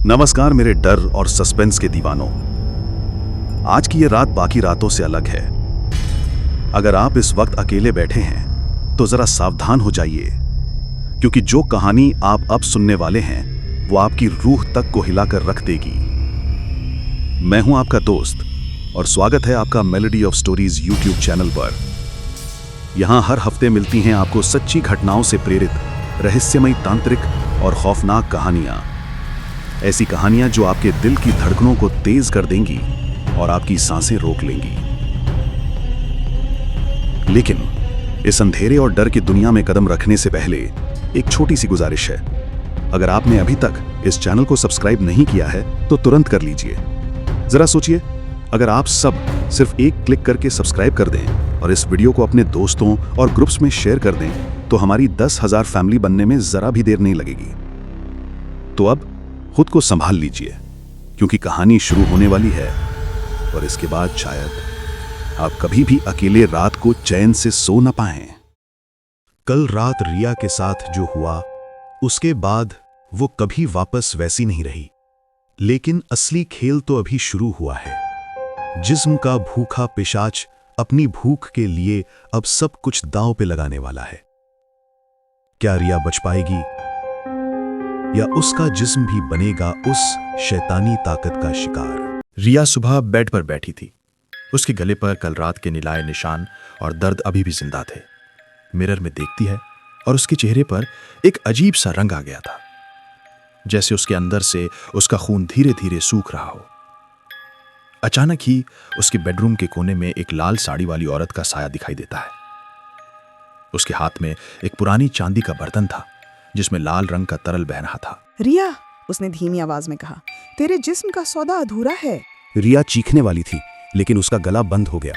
नमस्कार मेरे डर और सस्पेंस के दीवानों। आज की ये रात बाकी रातों से अलग है। अगर आप इस वक्त अकेले बैठे हैं तो जरा सावधान हो जाइए, क्योंकि जो कहानी आप अब सुनने वाले हैं वो आपकी रूह तक को हिलाकर रख देगी। मैं हूं आपका दोस्त और स्वागत है आपका melody of stories YouTube channel पर। यहां हर हफ्ते मिलती हैं आपको सच्ची घटनाओं से प्रेरित रहस्यमयी, तांत्रिक और खौफनाक कहानियां। ऐसी कहानियां जो आपके दिल की धड़कनों को तेज कर देंगी और आपकी सांसें रोक लेंगी। लेकिन इस अंधेरे और डर की दुनिया में कदम रखने से पहले एक छोटी सी गुजारिश है। अगर आपने अभी तक इस चैनल को सब्सक्राइब नहीं किया है तो तुरंत कर लीजिए। जरा सोचिए, अगर आप सब सिर्फ एक क्लिक करके सब्सक्राइब कर दें और इस वीडियो को अपने दोस्तों और ग्रुप्स में शेयर कर दें तो हमारी 10,000 फैमिली बनने में जरा भी देर नहीं लगेगी। तो अब खुद को संभाल लीजिए, क्योंकि कहानी शुरू होने वाली है और इसके बाद शायद आप कभी भी अकेले रात को चैन से सो न पाएं। कल रात रिया के साथ जो हुआ, उसके बाद वो कभी वापस वैसी नहीं रही। लेकिन असली खेल तो अभी शुरू हुआ है। जिस्म का भूखा पिशाच अपनी भूख के लिए अब सब कुछ दांव पे लगाने वाला है। क्या रिया बच पाएगी या उसका जिस्म भी बनेगा उस शैतानी ताकत का शिकार? रिया सुबह बेड पर बैठी थी। उसके गले पर कल रात के नीलाए निशान और दर्द अभी भी जिंदा थे। मिरर में देखती है और उसके चेहरे पर एक अजीब सा रंग आ गया था, जैसे उसके अंदर से उसका खून धीरे धीरे सूख रहा हो। अचानक ही उसके बेडरूम के कोने में एक लाल साड़ी वाली औरत का साया दिखाई देता है। उसके हाथ में एक पुरानी चांदी का बर्तन था जिसमें लाल रंग का तरल बह रहा था। रिया, उसने धीमी आवाज में कहा, तेरे जिस्म का सौदा अधूरा है। रिया चीखने वाली थी, लेकिन उसका गला बंद हो गया।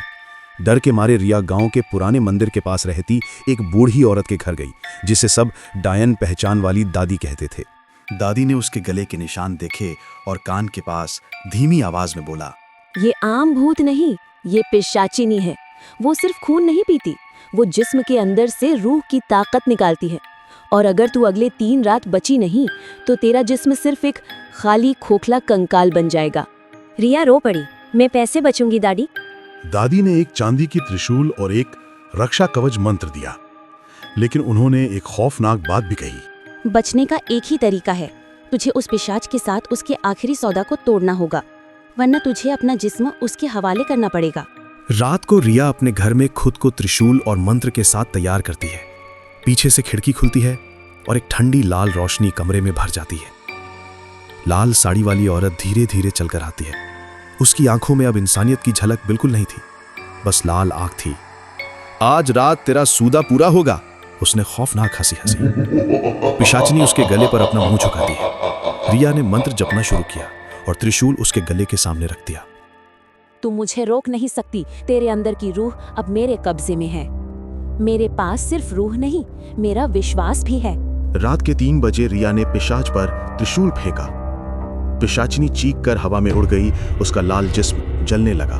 डर के मारे रिया गांव के पुराने मंदिर के पास रहती एक बूढ़ी औरत के घर गई, जिसे सब डायन पहचान वाली दादी कहते थे। दादी ने उसके गले के निशान देखे और कान के पास धीमी आवाज में बोला, ये आम भूत नहीं, ये पिशाचिनी है। वो सिर्फ खून नहीं पीती, वो जिस्म के अंदर से रूह की ताकत निकालती है। और अगर तू अगले 3 रात बची नहीं तो तेरा जिस्म सिर्फ एक खाली खोखला कंकाल बन जाएगा। रिया रो पड़ी, मैं पैसे बचूंगी दादी। दादी ने एक चांदी की त्रिशूल और एक रक्षा कवच मंत्र दिया, लेकिन उन्होंने एक खौफनाक बात भी कही। बचने का एक ही तरीका है, तुझे उस पिशाच के साथ उसके आखिरी सौदा को तोड़ना होगा, वरना तुझे अपना जिस्म उसके हवाले करना पड़ेगा। रात को रिया अपने घर में खुद को त्रिशूल और मंत्र के साथ तैयार करती है। पीछे से खिड़की खुलती है और एक ठंडी लाल रोशनी कमरे में भर जाती है। लाल साड़ी वाली औरत धीरे धीरे चलकर आती है। उसकी आंखों में अब इंसानियत की झलक बिल्कुल नहीं थी, बस लाल आंख थी। आज रात तेरा सूदा पूरा होगा, उसने खौफनाक हंसी हंसी। पिशाचिनी उसके गले पर अपना मुंह झुकाती है। रिया ने मंत्र जपना शुरू किया और त्रिशूल उसके गले के सामने रख दिया। तू मुझे रोक नहीं सकती, तेरे अंदर की रूह अब मेरे कब्जे में है। मेरे पास सिर्फ रूह नहीं, मेरा विश्वास भी है। रात के 3 बजे रिया ने पिशाच पर त्रिशूल फेंका। पिशाचिनी चीख कर हवा में उड़ गई। उसका लाल जिस्म जलने लगा,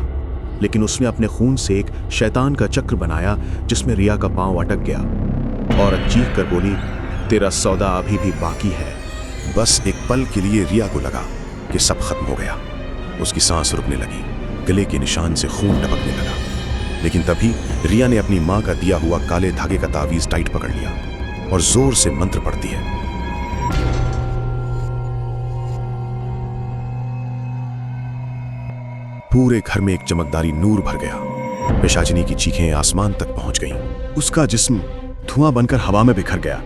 लेकिन उसने अपने खून से एक शैतान का चक्र बनाया जिसमें रिया का पांव अटक गया। औरत चीख कर बोली, तेरा सौदा अभी भी बाकी है। बस एक पल के लिए रिया को लगा कि सब खत्म हो गया। उसकी सांस रुकने लगी, गले के निशान से खून टपकने लगा। लेकिन तभी रिया ने अपनी मां का दिया हुआ काले धागे का तावीज टाइट पकड़ लिया और जोर से मंत्र पढ़ती है। पूरे घर में एक चमकदारी नूर भर गया। पिशाचिनी की चीखें आसमान तक पहुंच गईं। उसका जिस्म धुआं बनकर हवा में बिखर गया,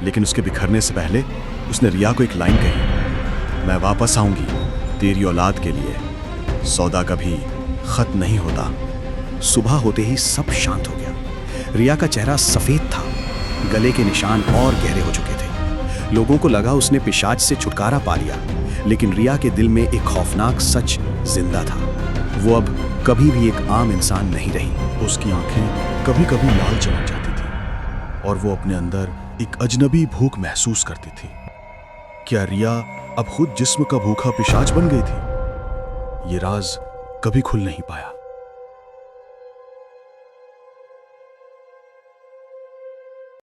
लेकिन उसके बिखरने से पहले उसने रिया को एक लाइन कही, मैं वापस आऊंगी तेरी औलाद के लिए। सौदा कभी खत्म नहीं होता। सुबह होते ही सब शांत हो गया। रिया का चेहरा सफेद था, गले के निशान और गहरे हो चुके थे। लोगों को लगा उसने पिशाच से छुटकारा पा लिया, लेकिन रिया के दिल में एक खौफनाक सच जिंदा था। वो अब कभी भी एक आम इंसान नहीं रही। उसकी आंखें कभी कभी लाल चमक जाती थी और वो अपने अंदर एक अजनबी भूख महसूस करती थी। क्या रिया अब खुद जिस्म का भूखा पिशाच बन गई थी? ये राज कभी खुल नहीं पाया।